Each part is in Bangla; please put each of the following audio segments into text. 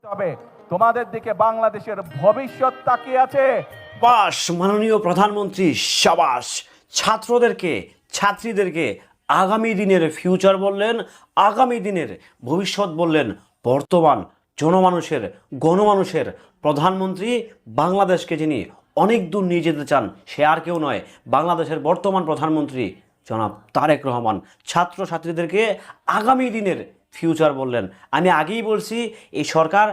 তবে তোমাদের দিকে বাংলাদেশের ভবিষ্যৎ তাকিয়ে আছে। বাস মাননীয় প্রধানমন্ত্রী সাবাস। ছাত্রদেরকে ছাত্রীদেরকে আগামী দিনের ফিউচার বললেন, আগামী দিনের ভবিষ্যৎ বললেন। বর্তমান জনমানুষের গণমানুষের প্রধানমন্ত্রী, বাংলাদেশকে যিনি অনেক দূর নিয়ে যেতে চান, সে আর কেউ নয়, বাংলাদেশের বর্তমান প্রধানমন্ত্রী জনাব তারেক রহমান। ছাত্রছাত্রীদেরকে আগামী দিনের ফিউচার বললেন। আমি আগেই বলছি, এই সরকার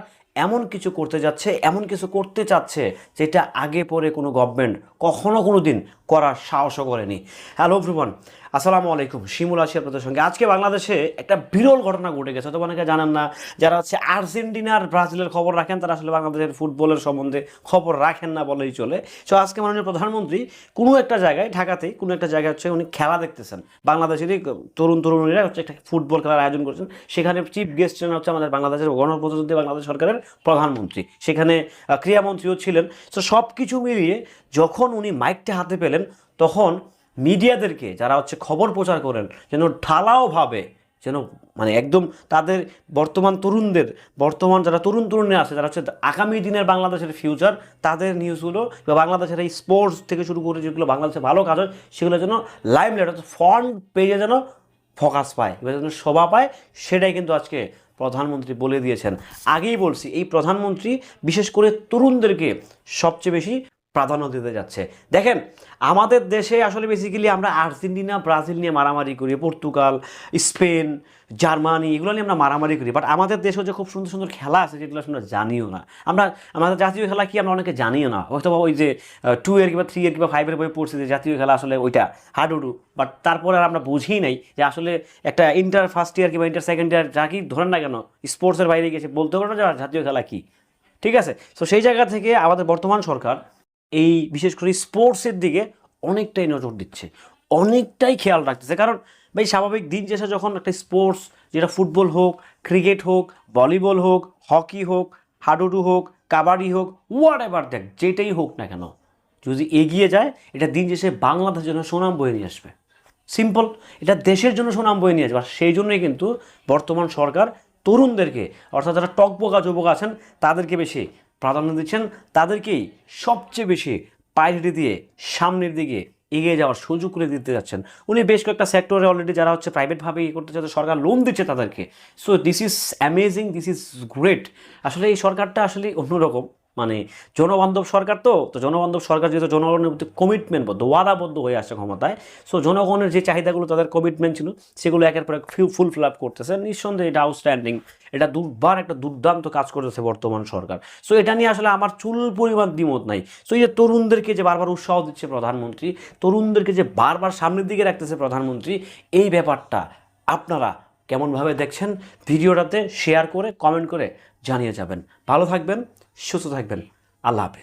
এমন কিছু করতে যাচ্ছে, এমন কিছু করতে চাচ্ছে যেটা আগে পরে কোনো গভর্নমেন্ট কখনো কোনো দিন করার সাহসও করেনি। হ্যালো এভরিওয়ান, আসসালামু আলাইকুম। শিমুল আছি আপনাদের সঙ্গে। আজকে বাংলাদেশে একটা বিরল ঘটনা ঘটে গেছে, তো অনেকে জানেন না। যারা হচ্ছে আর্জেন্টিনার ব্রাজিলের খবর রাখেন, তারা আসলে বাংলাদেশের ফুটবলের সম্বন্ধে খবর রাখেন না বলেই চলে। সো আজকে মাননীয় প্রধানমন্ত্রী কোনো একটা জায়গায়, ঢাকাতেই কোনো একটা জায়গায় হচ্ছে উনি খেলা দেখতেছেন। বাংলাদেশেরই তরুণীরা হচ্ছে একটা ফুটবল খেলার আয়োজন করেছেন। সেখানে চিফ গেস্ট ছিলেন হচ্ছে আমাদের বাংলাদেশের গণপ্রজাতন্ত্রী বাংলাদেশ সরকারের প্রধানমন্ত্রী, সেখানে ক্রীড়ামন্ত্রীও ছিলেন। তো সব কিছু মিলিয়ে যখন উনি মাইকটা হাতে পেলেন, তখন মিডিয়াদেরকে, যারা হচ্ছে খবর প্রচার করেন, যেন ঢালাওভাবে, যেন মানে একদম তাদের বর্তমান তরুণদের, বর্তমান যারা তরুণী আছে, যারা হচ্ছে আগামী দিনের বাংলাদেশের ফিউচার, তাদের নিউজগুলো বা বাংলাদেশের এই স্পোর্টস থেকে শুরু করে যেগুলো বাংলাদেশে ভালো কাজ হয়, সেগুলো যেন লাইমলাইট অর্থাৎ ফ্রন্ট পেজে যেন ফোকাস পায়, এবার যেন শোভা পায়, সেটাই কিন্তু আজকে প্রধানমন্ত্রী বলে দিয়েছেন। আগেই বলছি, এই প্রধানমন্ত্রী বিশেষ করে তরুণদেরকে সবচেয়ে বেশি প্রাধান্য দিতে যাচ্ছে। দেখেন, আমাদের দেশে আসলে বেসিক্যালি আমরা আর্জেন্টিনা ব্রাজিল নিয়ে মারামারি করি, পর্তুগাল, স্পেন, জার্মানি, এগুলো নিয়ে আমরা মারামারি করি। বাট আমাদের দেশেও যে খুব সুন্দর সুন্দর খেলা আছে, যেগুলো আমরা জানিও না। আমরা আমাদের জাতীয় খেলা কি আমরা অনেকে জানিও না। হয়তো ওই যে 2 এর কিংবা 3 এর কিংবা 5 এর বই পড়ছি যে জাতীয় খেলা আসলে ওইটা হাডুডু, বাট তারপরে আর আমরা বুঝি নাই যে আসলে একটা ইন্টার ফার্স্ট ইয়ার কিংবা ইন্টার সেকেন্ড ইয়ার যা কি ধরেন না কেন, স্পোর্টসের বাইরে গেছে বলতে পারো না যে জাতীয় খেলা কি। ঠিক আছে, তো সেই জায়গা থেকে আমাদের বর্তমান সরকার এই বিশেষ করে স্পোর্টসের দিকে অনেকটাই নজর দিচ্ছে, অনেকটাই খেয়াল রাখতেছে। কারণ ভাই, স্বাভাবিক দিন শেষে যখন একটা স্পোর্টস, যেটা ফুটবল হোক, ক্রিকেট হোক, ভলিবল হোক, হকি হোক, হাডুডু হোক, কাবাডি হোক, হোয়াট এভার দ্যাট, যেটাই হোক না কেন, যদি এগিয়ে যায়, এটা দিন শেষে বাংলাদেশের জন্য সুনাম বয়ে নিয়ে আসবে। সিম্পল, এটা দেশের জন্য সুনাম বয়ে নিয়ে আসবে। আর সেই জন্যই কিন্তু বর্তমান সরকার তরুণদেরকে, অর্থাৎ যারা টকবোকা যুবক আছেন, তাদেরকে বেশি প্রাধান্য দিচ্ছেন, তাদেরকেই সবচেয়ে বেশি প্রায়োরিটি দিয়ে সামনের দিকে এগিয়ে যাওয়ার সুযোগ করে দিতে যাচ্ছেন। উনি বেশ কয়েকটা সেক্টরে অলরেডি যারা হচ্ছে প্রাইভেটভাবে ইয়ে করতে চাচ্ছে, সরকার লোন দিচ্ছে তাদেরকে। So this is amazing, this is great. আসলে এই সরকারটা আসলে অন্যরকম, মানে জনবান্ধব সরকার। তো জনবান্ধব সরকার যেহেতু জনগণের প্রতি কমিটমেন্টবদ্ধ, ওয়াদাবদ্ধ হয়ে আসছে ক্ষমতায়, সো জনগণের যে চাহিদাগুলো, তাদের কমিটমেন্ট ছিল, সেগুলো একের পর এক ফুলফিল আপ করতেছে। নিঃসন্দেহে এটা আউটস্ট্যান্ডিং, এটা একটা দুর্দান্ত কাজ করতেছে বর্তমান সরকার। সো এটা নিয়ে আসলে আমার চুল পরিমাণ দ্বিমত নাই। সো এই যে তরুণদেরকে যে বারবার উৎসাহ দিচ্ছে প্রধানমন্ত্রী, তরুণদেরকে যে বারবার সামনের দিকে রাখতেছে প্রধানমন্ত্রী, এই ব্যাপারটা আপনারা কেমনভাবে দেখছেন, ভিডিওটাতে শেয়ার করে কমেন্ট করে জানিয়ে যাবেন। ভালো থাকবেন, সুস্থ থাকবেন। আল্লাহ হাফেজ।